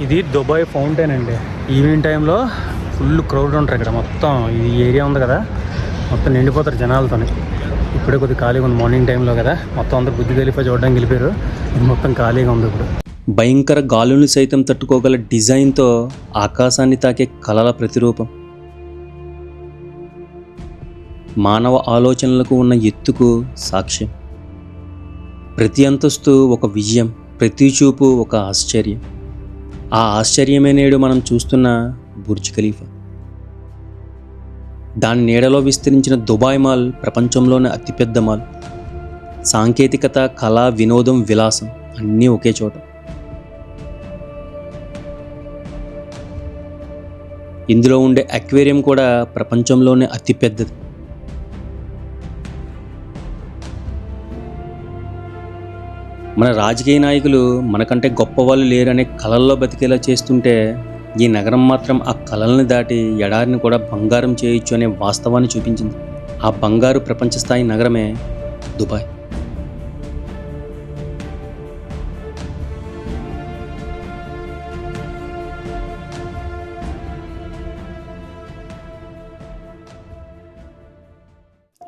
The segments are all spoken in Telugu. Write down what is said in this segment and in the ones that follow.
ఇది దుబాయ్ ఫౌంటైన్ అండి. ఈవినింగ్ టైంలో ఫుల్ క్రౌడ్ ఉంటారు ఇక్కడ. మొత్తం ఈ ఏరియా ఉంది కదా, మొత్తం నిండిపోతారు జనాలతో. ఇప్పుడే కొద్దిగా ఖాళీగా ఉంది, మార్నింగ్ టైంలో కదా. మొత్తం అందరూ బుద్ధి ఖలీఫా చూడడానికి వెళ్ళిపోయారు. ఇది మొత్తం ఖాళీగా ఉంది ఇప్పుడు. భయంకర గాలుని సైతం తట్టుకోగల డిజైన్తో ఆకాశాన్ని తాకే కలల ప్రతిరూపం. మానవ ఆలోచనలకు ఉన్న ఎత్తుకు సాక్ష్యం. ప్రతి అంతస్తు ఒక విజయం, ప్రతి చూపు ఒక ఆశ్చర్యం. ఆ ఆశ్చర్యమే నేడు మనం చూస్తున్న బుర్జ్ ఖలీఫా. దాని నీడలో విస్తరించిన దుబాయ్ మాల్ ప్రపంచంలోనే అతిపెద్ద మాల్. సాంకేతికత, కళ, వినోదం, విలాసం అన్నీ ఒకే చోట. ఇందులో ఉండే అక్వేరియం కూడా ప్రపంచంలోనే అతిపెద్దది. మన రాజకీయ నాయకులు మనకంటే గొప్ప వాళ్ళు లేరనే కలల్లో బతికేలా చేస్తుంటే, ఈ నగరం మాత్రం ఆ కలల్ని దాటి ఎడారిని కూడా బంగారం చేయొచ్చు అనే వాస్తవాన్ని చూపించింది. ఆ బంగారు ప్రపంచ స్థాయి నగరమే దుబాయ్.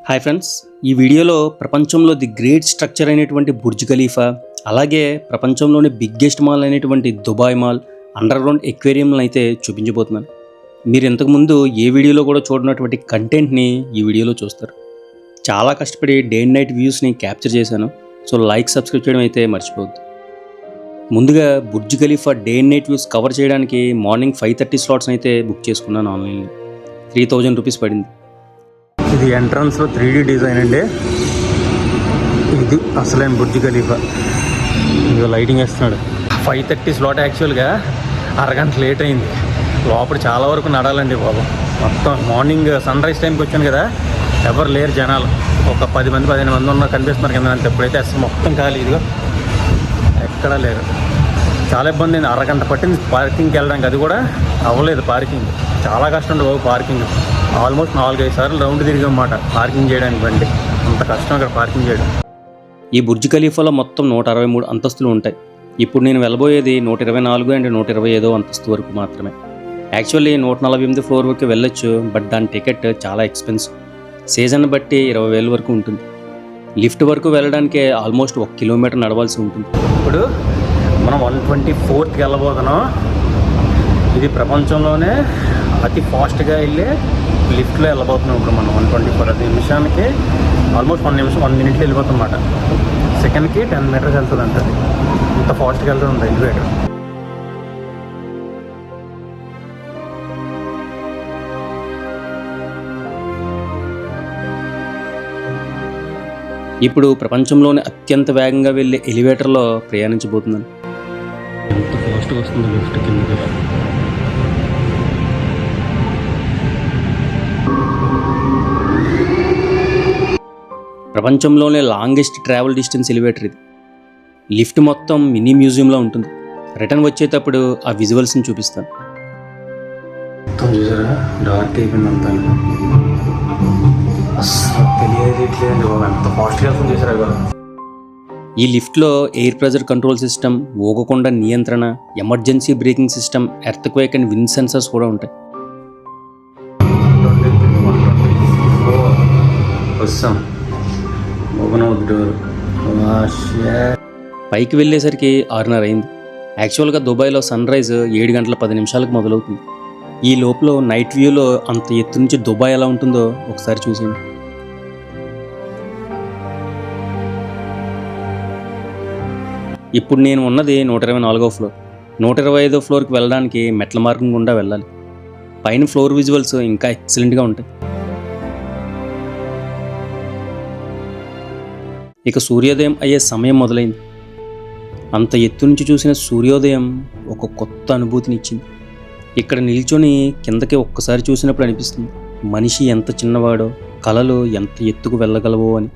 హాయ్ ఫ్రెండ్స్, ఈ వీడియోలో ప్రపంచంలో ది గ్రేట్ స్ట్రక్చర్ అయినటువంటి బుర్జ్ ఖలీఫా, అలాగే ప్రపంచంలోని బిగ్గెస్ట్ మాల్ అయినటువంటి దుబాయ్ మాల్, అండర్ గ్రౌండ్ ఎక్వేరియంలను అయితే చూపించబోతున్నాను. మీరు ఇంతకుముందు ఏ వీడియోలో కూడా చూడనటువంటి కంటెంట్ని ఈ వీడియోలో చూస్తారు. చాలా కష్టపడి డే అండ్ నైట్ వ్యూస్ని క్యాప్చర్ చేశాను. సో లైక్, సబ్స్క్రైబ్ చేయడం అయితే మర్చిపోవద్దు. ముందుగా Burj Khalifa day and night views cover చేయడానికి మార్నింగ్ 5:30 స్లాట్స్ అయితే బుక్ చేసుకున్నాను ఆన్లైన్లో. 3000 రూపీస్ పడింది. ఇది ఎంట్రన్స్లో 3D డిజైన్ అండి. ఇది అసలైన బుర్జ్ ఖలీఫా. ఇదిగో లైటింగ్ వేస్తున్నాడు. 5:30 స్లాట్. యాక్చువల్గా అరగంట లేట్ అయింది. లోపల చాలా వరకు నడాలండి బాబు. మొత్తం మార్నింగ్ సన్ రైజ్ టైంకి వచ్చాను కదా, ఎవరు లేరు జనాలు. ఒక 10 మంది 15 మంది ఉన్న కనిపిస్తున్నారు కింద. అంతే. ఎప్పుడైతే అసలు మొత్తం ఖాళీ. ఇదిగో ఎక్కడా లేరు. చాలా ఇబ్బంది అయింది. అరగంట పట్టింది పార్కింగ్కి వెళ్ళడానికి. అది కూడా అవ్వలేదు పార్కింగ్. చాలా కష్టం ఉంది బాబు పార్కింగ్. ఆల్మోస్ట్ 4-5 సార్లు రౌండ్ తిరిగన్నమాట పార్కింగ్ చేయడానికి బండి. అంత కష్టం ఇక్కడ పార్కింగ్ చేయడం. ఈ బుర్జ్ ఖలీఫాలో మొత్తం 163 అంతస్తులు ఉంటాయి. ఇప్పుడు నేను వెళ్ళబోయేది 124 అండ్ 125 అంతస్తు వరకు మాత్రమే. యాక్చువల్లీ 148 ఫ్లోర్ వరకు వెళ్ళొచ్చు, బట్ దాని టికెట్ చాలా ఎక్స్పెన్సివ్. సీజన్ బట్టి 20,000 వరకు ఉంటుంది. లిఫ్ట్ వరకు వెళ్ళడానికే ఆల్మోస్ట్ 1 కిలోమీటర్ నడవాల్సి ఉంటుంది. ఇప్పుడు మనం 124కి వెళ్ళబోతున్నాం. ఇది ప్రపంచంలోనే అతి ఫాస్ట్గా వెళ్ళే లిఫ్ట్లో వెళ్ళబోతున్నాం. ఇప్పుడు మనం 124. అది నిమిషానికి ఆల్మోస్ట్ 1 మినిట్లో వెళ్ళిపోతాం అన్నమాట. సెకండ్కి 10 మీటర్స్ వెళ్తుంది అంత. అంత ఫాస్ట్గా వెళ్తుంది ఎలివేటర్. ఇప్పుడు ప్రపంచంలోనే అత్యంత వేగంగా వెళ్ళే ఎలివేటర్లో ప్రయాణించబోతున్నాను. ఎంత ఫాస్ట్గా వస్తుంది లిఫ్ట్ కిందకి. ప్రపంచంలోనే లాంగెస్ట్ ట్రావెల్ డిస్టెన్స్ ఎలివేటర్ ఇది. లిఫ్ట్ మొత్తం మినీ మ్యూజియంలో ఉంటుంది. రిటర్న్ వచ్చేటప్పుడు ఆ విజువల్స్ని చూపిస్తాను. చూసారా, డార్క్ అయిపోయింది అంతా. అసలు తెలియట్లేదండి బాబు, ఎంత ఫాస్ట్గా వెళ్తుంది చూసారా కదా. ఈ లిఫ్ట్లో ఎయిర్ ప్రెజర్ కంట్రోల్ సిస్టమ్, ఊగకుండా నియంత్రణ, emergency braking system, earth quake and wind sensors కూడా ఉంటాయి. వస్తాం. పైకి వెళ్ళేసరికి 6:30 అయింది. యాక్చువల్గా దుబాయ్లో సన్ రైజ్ 7:10 మొదలవుతుంది. ఈ లోపల నైట్ వ్యూలో అంత ఎత్తు నుంచి దుబాయ్ ఎలా ఉంటుందో ఒకసారి చూసేయండి. ఇప్పుడు నేను ఉన్నది 124వ ఫ్లోర్. 125వ ఫ్లోర్కి వెళ్ళడానికి మెట్ల మార్గం గుండా వెళ్ళాలి. పైన ఫ్లోర్ విజువల్స్ ఇంకా ఎక్సలెంట్గా ఉంటాయి. ఇక సూర్యోదయం అయ్యే సమయం మొదలైంది. అంత ఎత్తు నుంచి చూసిన సూర్యోదయం ఒక కొత్త అనుభూతిని ఇచ్చింది. ఇక్కడ నిల్చొని కిందకి ఒక్కసారి చూసినప్పుడు అనిపిస్తుంది, మనిషి ఎంత చిన్నవాడో, కళలు ఎంత ఎత్తుకు వెళ్ళగలవో అని.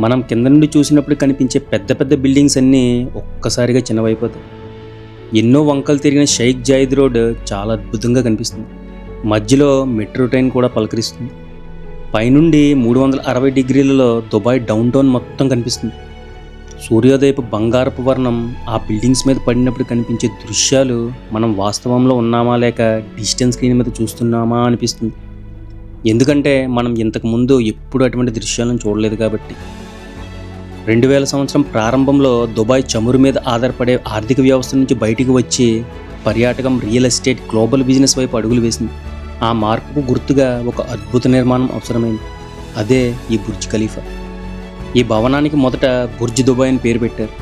మనం కింద నుండి చూసినప్పుడు కనిపించే పెద్ద పెద్ద బిల్డింగ్స్ అన్నీ ఒక్కసారిగా చిన్నవైపోతాయి. ఎన్నో వంకలు తిరిగిన షేక్ జాయిద్ రోడ్ చాలా అద్భుతంగా కనిపిస్తుంది. మధ్యలో మెట్రో ట్రైన్ కూడా పలకరిస్తుంది. పైనుండి 360 డిగ్రీలలో దుబాయ్ డౌన్ టౌన్ మొత్తం కనిపిస్తుంది. సూర్యోదయపు బంగారపు వర్ణం ఆ బిల్డింగ్స్ మీద పడినప్పుడు కనిపించే దృశ్యాలు మనం వాస్తవంలో ఉన్నామా లేక డిజిటల్ స్క్రీన్ మీద చూస్తున్నామా అనిపిస్తుంది. ఎందుకంటే మనం ఇంతకుముందు ఎప్పుడు అటువంటి దృశ్యాలను చూడలేదు కాబట్టి. 2000 సంవత్సరం ప్రారంభంలో దుబాయ్ చమురు మీద ఆధారపడే ఆర్థిక వ్యవస్థ నుంచి బయటికి వచ్చి పర్యాటకం, రియల్ ఎస్టేట్, గ్లోబల్ బిజినెస్ వైపు అడుగులు వేసింది. ఆ మార్పుకు గుర్తుగా ఒక అద్భుత నిర్మాణం అవసరమైంది. అదే ఈ బుర్జ్ ఖలీఫా. ఈ భవనానికి మొదట బుర్జ్ దుబాయ్ అని పేరు పెట్టారు.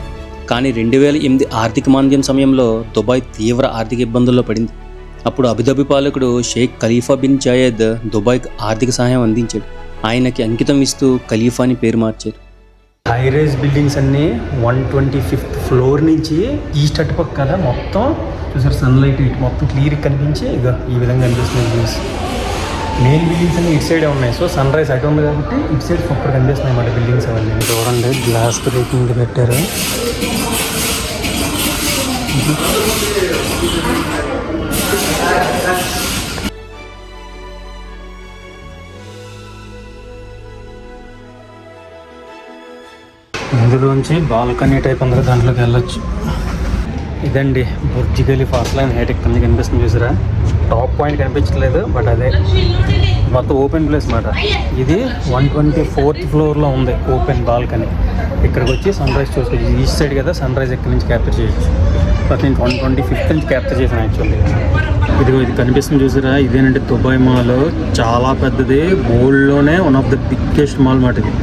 కానీ 2008 ఆర్థిక మాంద్యం సమయంలో దుబాయ్ తీవ్ర ఆర్థిక ఇబ్బందుల్లో పడింది. అప్పుడు అబుదాబి పాలకుడు షేక్ ఖలీఫా బిన్ జాయద్ దుబాయ్కి ఆర్థిక సహాయం అందించాడు. ఆయనకి అంకితం ఇస్తూ ఖలీఫా అని పేరు మార్చారు. హై రైజ్ బిల్డింగ్స్ అన్నీ 125th ఫ్లోర్ నుంచి ఈస్ట్ అటుపక్క కదా మొత్తం చూసారు, సన్లైట్ ఇటు మొత్తం క్లియర్ కనిపించి ఇక ఈ విధంగా కనిపిస్తున్నాయి బిల్డింగ్స్. మెయిన్ బిల్డింగ్స్ అన్నీ ఇటు సైడే ఉన్నాయి. సో సన్ రైజ్ అటు ఉంది కాబట్టి ఇటు సైడ్ సూపర్ కనిపిస్తున్నాయి అన్నమాట బిల్డింగ్స్ అవన్నీ. చూడండి, గ్లాస్ బ్రేకింగ్ పెట్టారు. ఇందులోంచి బాల్కనీ టైప్ అందరూ దాంట్లోకి వెళ్ళొచ్చు. ఇదండి బుర్జ్ ఖలీఫా. అసలు హైట్ ఎక్కడ నుంచి కనిపిస్తుంది చూసారా? టాప్ పాయింట్ కనిపించట్లేదు, బట్ అదే మొత్తం ఓపెన్ ప్లేస్ మాట. ఇది 124th ఫ్లోర్లో ఉంది ఓపెన్ బాల్కనీ. ఇక్కడికి వచ్చి సన్ రైజ్ చూసుకోవచ్చు. ఈస్ట్ సైడ్ కదా, సన్ రైజ్ ఎక్కడి నుంచి క్యాప్చర్ చేయొచ్చు. బట్ నేను 125th నుంచి క్యాప్చర్ చేశాను యాక్చువల్లీ. ఇది కనిపిస్తుంది చూసారా? ఇదేనంటే దుబాయ్ మాల్. చాలా పెద్దది, వరల్డ్లోనే one of the biggest mall మాట ఇది.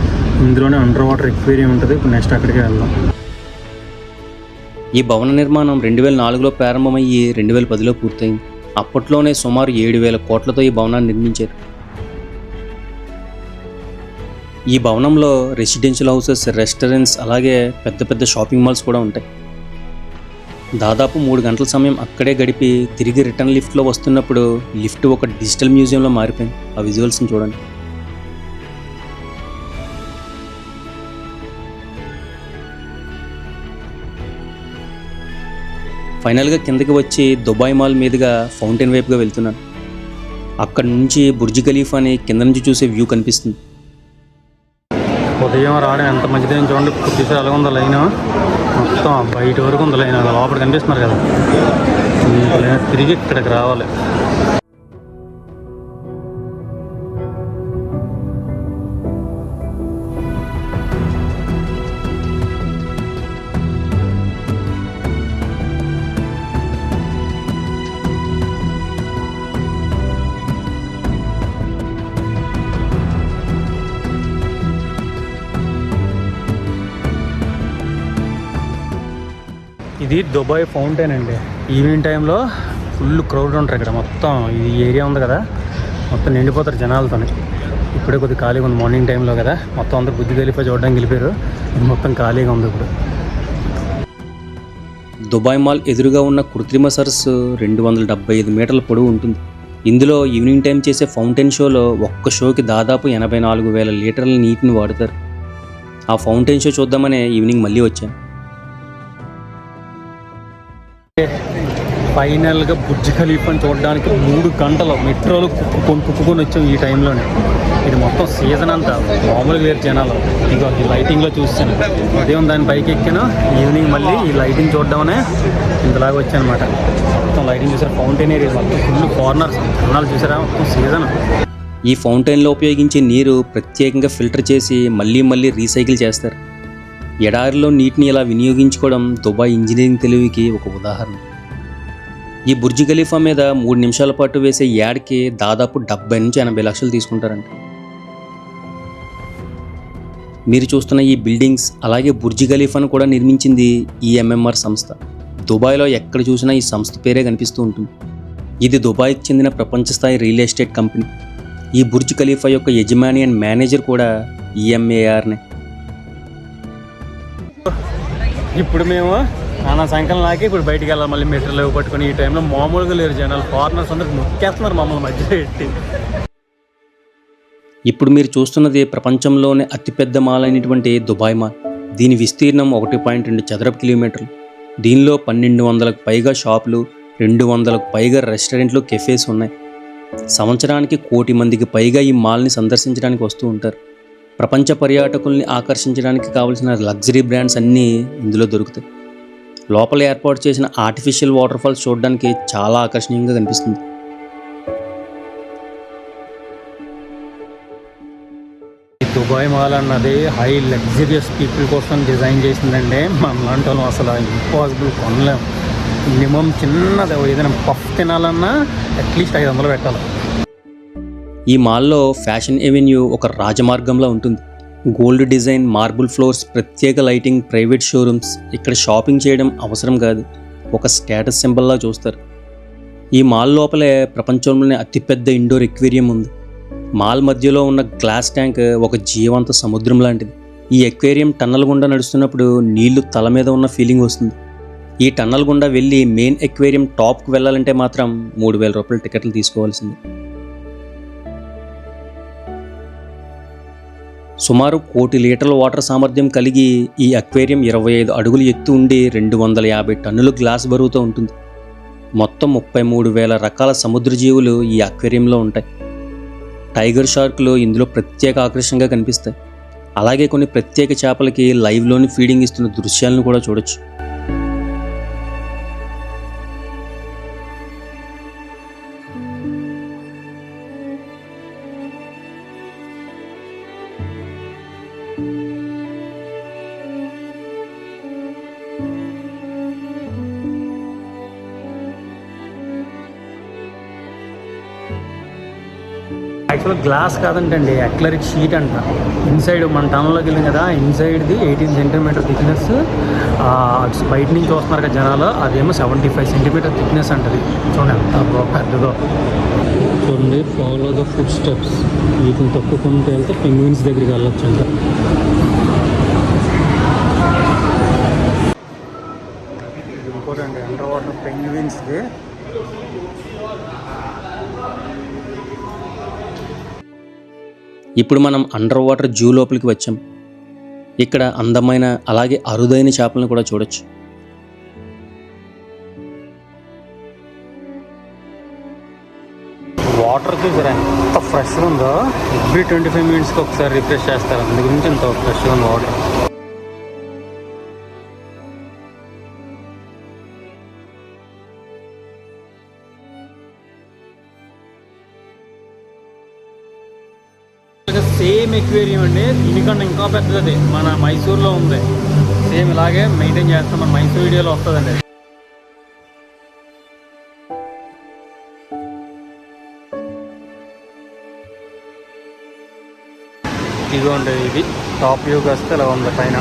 ఇందులోనే అండర్ వాటర్ ఎక్వేరియం ఉంటుంది. ఇప్పుడు నెక్స్ట్ అక్కడికి వెళ్దాం. ఈ భవన నిర్మాణం 2004లో ప్రారంభమయ్యి 2010లో పూర్తయింది. అప్పట్లోనే సుమారు 7,000 కోట్లతో ఈ భవనాన్ని నిర్మించారు. ఈ భవనంలో రెసిడెన్షియల్ హౌసెస్, రెస్టారెంట్స్, అలాగే పెద్ద పెద్ద షాపింగ్ మాల్స్ కూడా ఉంటాయి. దాదాపు 3 గంటల సమయం అక్కడే గడిపి తిరిగి రిటర్న్ లిఫ్ట్లో వస్తున్నప్పుడు లిఫ్ట్ ఒక డిజిటల్ మ్యూజియంలో మారిపోయింది. ఆ విజువల్స్ని చూడండి. ఫైనల్గా కిందకి వచ్చి దుబాయ్ మాల్ మీదుగా ఫౌంటైన్ వైపుగా వెళ్తున్నాను. అక్కడి నుంచి బుర్జ్ ఖలీఫాని కింద నుంచి చూసే వ్యూ కనిపిస్తుంది. ఉదయం రావడం ఎంత మంచిదని చూడండి. కొద్దిసేపు అలాగ ఉందా లైన్, మొత్తం బయట వరకు ఉంది లైన్. లోపల కనిపిస్తున్నారు కదా, తిరిగి ఇక్కడికి రావాలి. ఇది దుబాయ్ ఫౌంటైన్ అండి. ఈవినింగ్ టైంలో ఫుల్ క్రౌడ్ ఉంటారు ఇక్కడ. మొత్తం ఈ ఏరియా ఉంది కదా, మొత్తం నిండిపోతారు జనాలతో. ఇప్పుడే కొద్దిగా ఖాళీగా ఉంది, మార్నింగ్ టైంలో కదా. మొత్తం అందరూ బుర్జ్ ఖలీఫా చూడడానికి వెళ్ళిపోయారు. ఇది మొత్తం ఖాళీగా ఉంది ఇప్పుడు. దుబాయ్ మాల్ ఎదురుగా ఉన్న కృత్రిమ సరస్సు 275 మీటర్ల పొడవు ఉంటుంది. ఇందులో ఈవినింగ్ టైం చేసే ఫౌంటైన్ షోలో ఒక్క షోకి దాదాపు 84,000 లీటర్ల నీటిని వాడుతారు. ఆ ఫౌంటైన్ షో చూద్దామనే ఈవినింగ్ మళ్ళీ వచ్చాను. ఫైనల్గా బుర్జ్ ఖలీఫాని చూడడానికి 3 గంటలు మెట్రోలు కుప్పుకొని వచ్చాం ఈ టైంలోనే. ఇది మొత్తం సీజన్ అంతా మామూలుగా లేరు జనాలు. ఇక ఈ లైటింగ్లో చూస్తాను. ఉదయం దాని పైకి ఎక్కాను, ఈవినింగ్ మళ్ళీ ఈ లైటింగ్ చూడడామనే ఇంతలాగా వచ్చాను అనమాట. మొత్తం లైటింగ్ చూసారు, ఫౌంటైన్ ఏరియా మొత్తం ఫుల్ కార్నర్స్ జనాలు చూసారా, మొత్తం సీజన్. ఈ ఫౌంటైన్లో ఉపయోగించే నీరు ప్రత్యేకంగా ఫిల్టర్ చేసి మళ్ళీ మళ్ళీ రీసైకిల్ చేస్తారు. ఎడారిలో నీటిని ఇలా వినియోగించుకోవడం దుబాయ్ ఇంజనీరింగ్ తెలివికి ఒక ఉదాహరణ. ఈ బుర్జ్ ఖలీఫా మీద 3 నిమిషాల పాటు వేసే యాడ్కి దాదాపు 70 నుంచి 80 లక్షలు తీసుకుంటారంట. మీరు చూస్తున్న ఈ బిల్డింగ్స్, అలాగే బుర్జ్ ఖలీఫాను కూడా నిర్మించింది EMMR సంస్థ. దుబాయ్లో ఎక్కడ చూసినా ఈ సంస్థ పేరే కనిపిస్తూ ఉంటుంది. ఇది దుబాయ్కి చెందిన ప్రపంచ స్థాయి రియల్ ఎస్టేట్ కంపెనీ. ఈ బుర్జ్ ఖలీఫా యొక్క యజమాని అండ్ మేనేజర్ కూడా EMARనే. ఇప్పుడు మేము నానా సంకలం లాకి ఇప్పుడు బయటికి వెళ్ళాలి. మళ్ళీ మెట్రోలు పట్టుకొని ఈ టైంలో మామూలుగా లేరు జనాలు. ఫారినర్స్ అందరూ నొక్కేస్తున్నారు మమ్మల్ని మధ్యలో పెట్టి. ఇప్పుడు మీరు చూస్తున్నది ప్రపంచంలోనే అతిపెద్ద మాల్ అయినటువంటి దుబాయ్ మాల్. దీని విస్తీర్ణం 1.2 చదరపు కిలోమీటర్లు. దీనిలో 1200కు పైగా షాపులు, 200కు పైగా రెస్టారెంట్లు, కెఫేస్ ఉన్నాయి. సంవత్సరానికి 1 కోటి మందికి పైగా ఈ మాల్ని సందర్శించడానికి వస్తూ ఉంటారు. ప్రపంచ పర్యాటకుల్ని ఆకర్షించడానికి కావలసిన లగ్జరీ బ్రాండ్స్ అన్నీ ఇందులో దొరుకుతాయి. లోపల ఏర్పాటు చేసిన ఆర్టిఫిషియల్ వాటర్ ఫాల్స్ చూడడానికి చాలా ఆకర్షణీయంగా కనిపిస్తుంది. దుబాయ్ మాల్ అన్నది హై లగ్జరియస్ పీపుల్ కోసం డిజైన్ చేసిందండి. మనం లాంటి వాళ్ళం అసలు ఇంపాసిబుల్ కొనలేం. మినిమం చిన్నది ఏదైనా పఫ్ తినాలన్నా అట్లీస్ట్ 500 పెట్టాలి. ఈ మాల్లో ఫ్యాషన్ ఎవెన్యూ ఒక రాజమార్గంలో ఉంటుంది. గోల్డ్ డిజైన్, మార్బుల్ ఫ్లోర్స్, ప్రత్యేక లైటింగ్, ప్రైవేట్ షోరూమ్స్. ఇక్కడ షాపింగ్ చేయడం అవసరం కాదు, ఒక స్టేటస్ సింబల్లా చూస్తారు. ఈ మాల్ లోపలే ప్రపంచంలోనే అతిపెద్ద ఇండోర్ ఎక్వేరియం ఉంది. మాల్ మధ్యలో ఉన్న గ్లాస్ ట్యాంక్ ఒక జీవంత సముద్రం లాంటిది. ఈ ఎక్వేరియం టన్నల్ గుండా నడుస్తున్నప్పుడు నీళ్లు తల మీద ఉన్న ఫీలింగ్ వస్తుంది. ఈ టన్నల్ గుండా వెళ్ళి మెయిన్ ఎక్వేరియం టాప్కి వెళ్ళాలంటే మాత్రం 3000 రూపాయల టికెట్లు తీసుకోవాల్సింది. సుమారు 1 కోటి లీటర్ల వాటర్ సామర్థ్యం కలిగి ఈ అక్వేరియం 25 అడుగులు ఎత్తు ఉండి 250 టన్నుల గ్లాస్ బరువుతో ఉంటుంది. మొత్తం 33,000 రకాల సముద్ర జీవులు ఈ అక్వేరియంలో ఉంటాయి. టైగర్ షార్క్లు ఇందులో ప్రత్యేక ఆకర్షణగా కనిపిస్తాయి. అలాగే కొన్ని ప్రత్యేక చేపలకి లైవ్లోని ఫీడింగ్ ఇస్తున్న దృశ్యాలను కూడా చూడొచ్చు. యాక్చువల్గా గ్లాస్ కాదంటండి, అక్లరిక్ షీట్ అంట. ఇన్సైడ్ మన టౌన్లోకి వెళ్ళాం కదా, ఇన్సైడ్ది 18 సెంటీమీటర్ థిక్నెస్. బయట నుంచి వస్తున్నారు కదా జనాలు, అదేమో 75 సెంటీమీటర్ థిక్నెస్ అంటది. చూడండి ఎంత పెద్దదో. చూడండి, ఫాలో ద ఫుడ్ స్టెప్స్. వీటిని తొక్కుకుంటూ వెళ్తే పెంగ్విన్స్ దగ్గరికి వెళ్ళొచ్చు అంట. ఇంకోటండి అండర్ వాటర్ పెంగ్విన్స్ది. ఇప్పుడు మనం అండర్ వాటర్ జూ లోపలికి వచ్చాం. ఇక్కడ అందమైన అలాగే అరుదైన చేపలను కూడా చూడొచ్చు. వాటర్ చూసారా ఎంత ఫ్రెష్గా ఉందో. ఎవ్రీ 25 మినిట్స్కి ఒకసారి రిఫ్రెష్ చేస్తారు, అందు గురించి ఎంత ఫ్రెష్గా ఉంది వాటర్. సేమ్ ఎక్వేరియం అండి, దీనికన్నా ఇంకా పెద్దది మన మైసూర్లో ఉంది. సేమ్ ఇలాగే మెయింటైన్ చేస్తాం, మన మైసూర్ వీడియోలో వస్తుందండి. ఇదిగో ఉంటుంది, ఇది టాప్ వ్యూకి వస్తే ఇలా ఉంది. పైన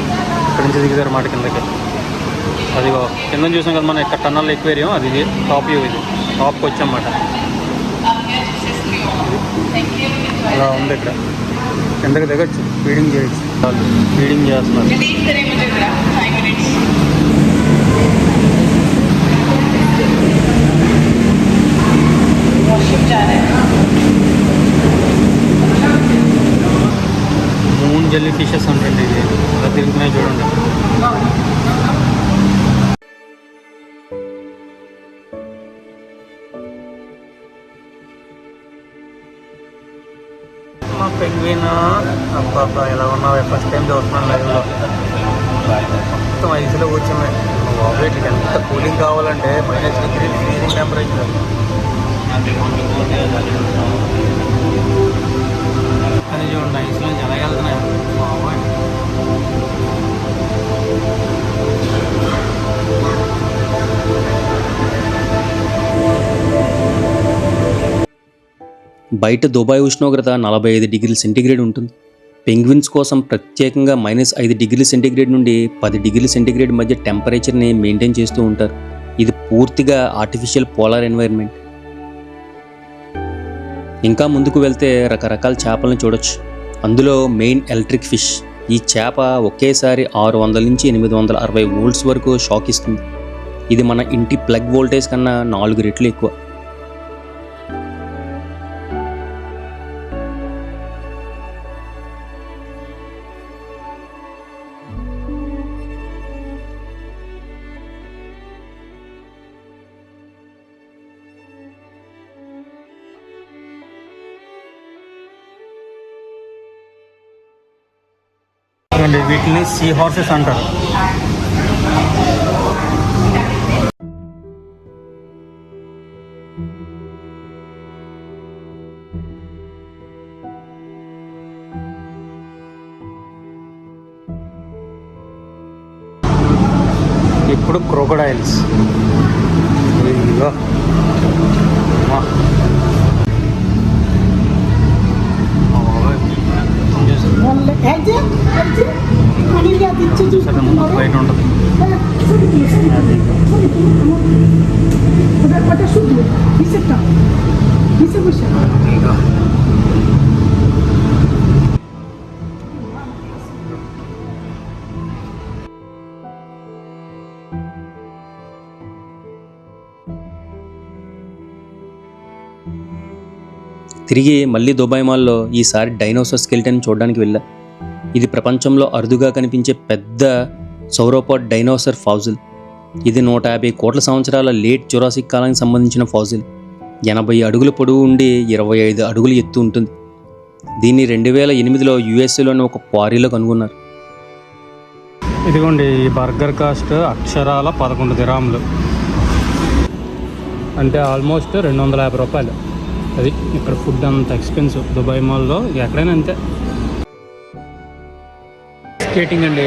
ఇక్కడ నుంచి దిగుతారు మాట కిందకి. అదిగో కింద చూసాం కదా మనం, ఇక్కడ టన్నల్ ఎక్వేరియం, అది ఇది టాప్ వ్యూ. ఇది టాప్కి వచ్చామన్నమాట. అలా ఉంది. ఇక్కడ కిందకి దిగచ్చు, ఫీడింగ్ చేయొచ్చు. ఫీడింగ్ చేస్తున్నారు. మూన్ జెల్లీ ఫిషెస్ ఉంటుంది. ఇది ఇలా తిరుగుతున్నాయి చూడండి. మా పెంగ్విన్ అబ్బా ఎలా ఉన్నావు? ఫస్ట్ టైం చూస్తున్నాను లైవ్లో. మొత్తం ఐస్లో కూర్చున్నాయి. వీటికి ఎంత కూలింగ్ కావాలంటే -డిగ్రీ ఫ్రీజింగ్ టెంపరేచర్. కానీ చూడండి ఐస్లో నుంచి ఎలా వెళ్తున్నాయి. బయట దుబాయ్ ఉష్ణోగ్రత 45 డిగ్రీల సెంటీగ్రేడ్ ఉంటుంది. పెంగ్విన్స్ కోసం ప్రత్యేకంగా -5 డిగ్రీల సెంటీగ్రేడ్ నుండి 10 డిగ్రీల సెంటీగ్రేడ్ మధ్య టెంపరేచర్ని మెయింటైన్ చేస్తూ ఉంటారు. ఇది పూర్తిగా ఆర్టిఫిషియల్ పోలార్ ఎన్వైర్న్మెంట్. ఇంకా ముందుకు వెళ్తే రకరకాల చేపలను చూడొచ్చు. అందులో మెయిన్ ఎలక్ట్రిక్ ఫిష్. ఈ చేప ఒకేసారి 600 నుంచి 860 వోల్ట్స్ వరకు షాక్ ఇస్తుంది. ఇది మన ఇంటి ప్లగ్ వోల్టేజ్ కన్నా 4 రెట్లు ఎక్కువ. ఇదిగోండి వీటిని సీ హార్సెస్ అంటారు. ఇప్పుడు క్రోకడైల్స్. ఇదిగో బయట ఉంటుంది. తిరిగి మళ్ళీ దుబాయ్ మాల్లో ఈసారి డైనోసార్ స్కెలిటన్ చూడడానికి వెళ్ళా. ఇది ప్రపంచంలో అరుదుగా కనిపించే పెద్ద సౌరోపాడ్ డైనోసార్ ఫాజిల్. ఇది 150 కోట్ల సంవత్సరాల లేట్ జురాసిక్ కాలానికి సంబంధించిన ఫాజిల్. 80 అడుగుల పొడవు ఉండి 25 అడుగులు ఎత్తు ఉంటుంది. దీన్ని 2008లో యుఎస్ఏలోని ఒక క్వారీలో కనుగొన్నారు. ఇదిగోండి ఈ బర్గర్ కాస్ట్ అక్షరాల 11 దిరాములు, అంటే ఆల్మోస్ట్ 250 రూపాయలు. అది ఇక్కడ ఫుడ్ అంత ఎక్స్పెన్సివ్ దుబాయ్ మాల్లో, ఎక్కడైనా అంతే. స్కేటింగ్ అండి,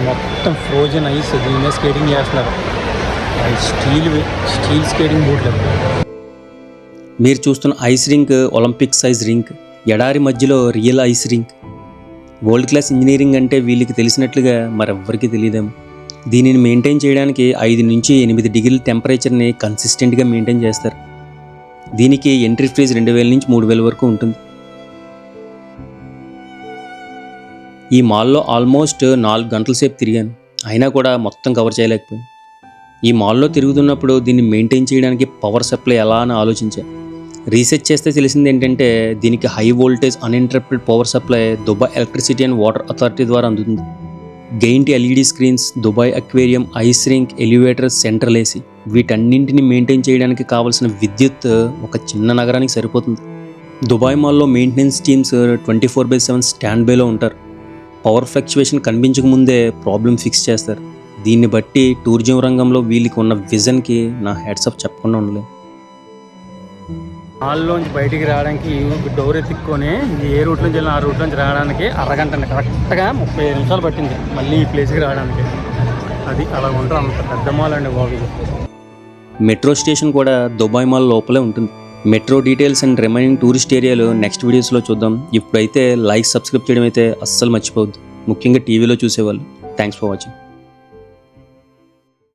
మొత్తం ఫ్రోజన్ ఐస్, దీని స్కేటింగ్ చేస్తున్నారు. స్టీల్ స్కేటింగ్ బూట్లు. మీరు చూస్తున్న ice rink Olympic size rink, ఎడారి మధ్యలో real ice rink. World class engineering అంటే వీళ్ళకి తెలిసినట్లుగా మరెవ్వరికీ తెలియదేమో. దీనిని మెయింటైన్ చేయడానికి 5 నుంచి 8 డిగ్రీల టెంపరేచర్ని కన్సిస్టెంట్గా మెయింటైన్ చేస్తారు. దీనికి ఎంట్రీ ఫీజు 2000 నుంచి 3000 వరకు ఉంటుంది. ఈ మాల్లో ఆల్మోస్ట్ 4 గంటల సేపు తిరిగాను, అయినా కూడా మొత్తం కవర్ చేయలేకపోయాను. ఈ మాల్లో తిరుగుతున్నప్పుడు దీన్ని మెయింటైన్ చేయడానికి పవర్ సప్లై ఎలా అని ఆలోచించా. రీసెర్చ్ చేస్తే తెలిసింది ఏంటంటే దీనికి high voltage uninterrupted power supply Dubai electricity and water authority ద్వారా అందుతుంది. Giant LED screens, Dubai aquarium, ice rink, elevator, central AC, వీటన్నింటిని మెయింటైన్ చేయడానికి కావాల్సిన విద్యుత్ ఒక చిన్న నగరానికి సరిపోతుంది. దుబాయ్ మాల్లో మెయింటెనెన్స్ టీమ్స్ 24/7 స్టాండ్ బైలో ఉంటారు. పవర్ ఫ్లక్చువేషన్ కనిపించకముందే ప్రాబ్లం ఫిక్స్ చేస్తారు. దీన్ని బట్టి టూరిజం రంగంలో వీళ్ళకి ఉన్న విజన్కి నా హెడ్సప్ చెప్పకుండా ఉండలేదు. హాల్లోంచి బయటికి రావడానికి డోర్ ఎత్తుక్కొని ఏ రూట్ నుంచి వెళ్ళినా ఆ రూట్ నుంచి రావడానికి అరగంట అండి, కరెక్ట్గా 35 నిమిషాలు పట్టింది మళ్ళీ ఈ ప్లేస్కి రావడానికి. అది అలా ఉంటుంది, అంత పెద్ద మాల్ అండి బాబు. మెట్రో స్టేషన్ కూడా దుబాయ్ మాల్ లోపలే ఉంటుంది. Metro details and remaining tourist ఏరియాలు నెక్స్ట్ వీడియోస్లో చూద్దాం. ఇప్పుడైతే లైక్, సబ్స్క్రైబ్ చేయడం అయితే అస్సలు మర్చిపోవద్దు, ముఖ్యంగా టీవీలో చూసేవాళ్ళు. Thanks for watching.